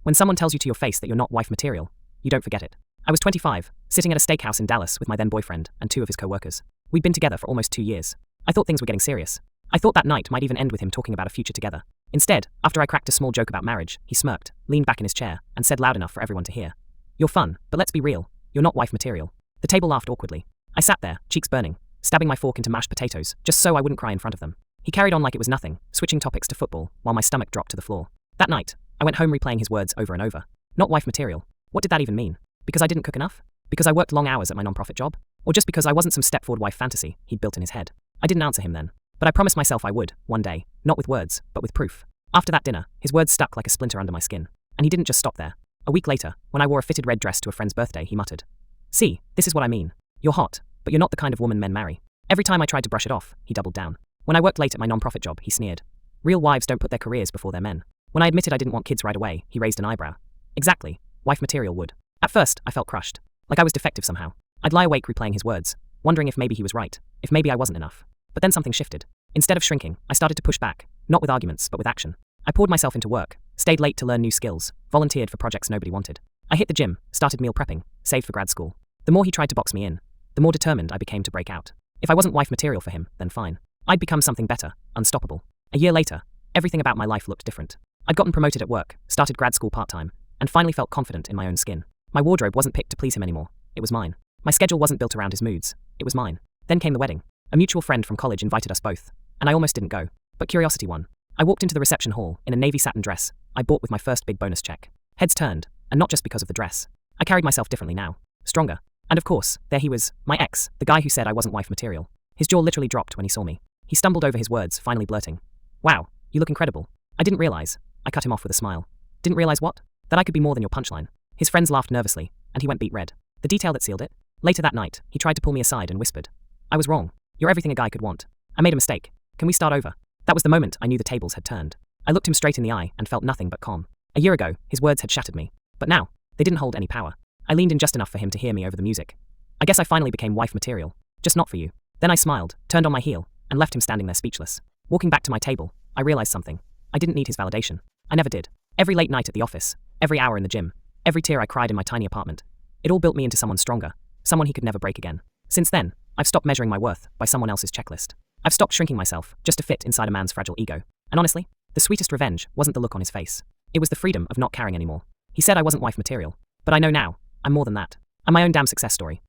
When someone tells you to your face that you're not wife material, you don't forget it. I was 25, sitting at a steakhouse in Dallas with my then boyfriend and 2 of his co-workers. We'd been together for almost 2 years. I thought things were getting serious. I thought that night might even end with him talking about a future together. Instead, after I cracked a small joke about marriage, he smirked, leaned back in his chair, and said loud enough for everyone to hear, "You're fun, but let's be real. You're not wife material." The table laughed awkwardly. I sat there, cheeks burning, stabbing my fork into mashed potatoes, just so I wouldn't cry in front of them. He carried on like it was nothing, switching topics to football, while my stomach dropped to the floor. That night, I went home replaying his words over and over. Not wife material. What did that even mean? Because I didn't cook enough? Because I worked long hours at my non-profit job? Or just because I wasn't some step-forward wife fantasy he'd built in his head? I didn't answer him then. But I promised myself I would, one day, not with words, but with proof. After that dinner, his words stuck like a splinter under my skin. And he didn't just stop there. A week later, when I wore a fitted red dress to a friend's birthday, he muttered, "See, this is what I mean. You're hot, but you're not the kind of woman men marry." Every time I tried to brush it off, he doubled down. When I worked late at my non-profit job, he sneered. "Real wives don't put their careers before their men." When I admitted I didn't want kids right away, he raised an eyebrow. Exactly. Wife material would. At first, I felt crushed. Like I was defective somehow. I'd lie awake replaying his words, wondering if maybe he was right, if maybe I wasn't enough. But then something shifted. Instead of shrinking, I started to push back, not with arguments, but with action. I poured myself into work, stayed late to learn new skills, volunteered for projects nobody wanted. I hit the gym, started meal prepping, saved for grad school. The more he tried to box me in, the more determined I became to break out. If I wasn't wife material for him, then fine. I'd become something better, unstoppable. A year later, everything about my life looked different. I'd gotten promoted at work, started grad school part-time, and finally felt confident in my own skin. My wardrobe wasn't picked to please him anymore. It was mine. My schedule wasn't built around his moods. It was mine. Then came the wedding. A mutual friend from college invited us both, and I almost didn't go. But curiosity won. I walked into the reception hall in a navy satin dress I bought with my first big bonus check. Heads turned, and not just because of the dress. I carried myself differently now. Stronger. And of course, there he was, my ex, the guy who said I wasn't wife material. His jaw literally dropped when he saw me. He stumbled over his words, finally blurting, "Wow, you look incredible." I didn't realize. I cut him off with a smile. Didn't realize what? That I could be more than your punchline. His friends laughed nervously, and he went beet red. The detail that sealed it? Later that night, he tried to pull me aside and whispered, "I was wrong. You're everything a guy could want. I made a mistake. Can we start over?" That was the moment I knew the tables had turned. I looked him straight in the eye and felt nothing but calm. A year ago, his words had shattered me. But now, they didn't hold any power. I leaned in just enough for him to hear me over the music. "I guess I finally became wife material. Just not for you." Then I smiled, turned on my heel, and left him standing there speechless. Walking back to my table, I realized something. I didn't need his validation. I never did. Every late night at the office, every hour in the gym, every tear I cried in my tiny apartment, it all built me into someone stronger, someone he could never break again. Since then, I've stopped measuring my worth by someone else's checklist. I've stopped shrinking myself just to fit inside a man's fragile ego. And honestly, the sweetest revenge wasn't the look on his face. It was the freedom of not caring anymore. He said I wasn't wife material. But I know now, I'm more than that. I'm my own damn success story.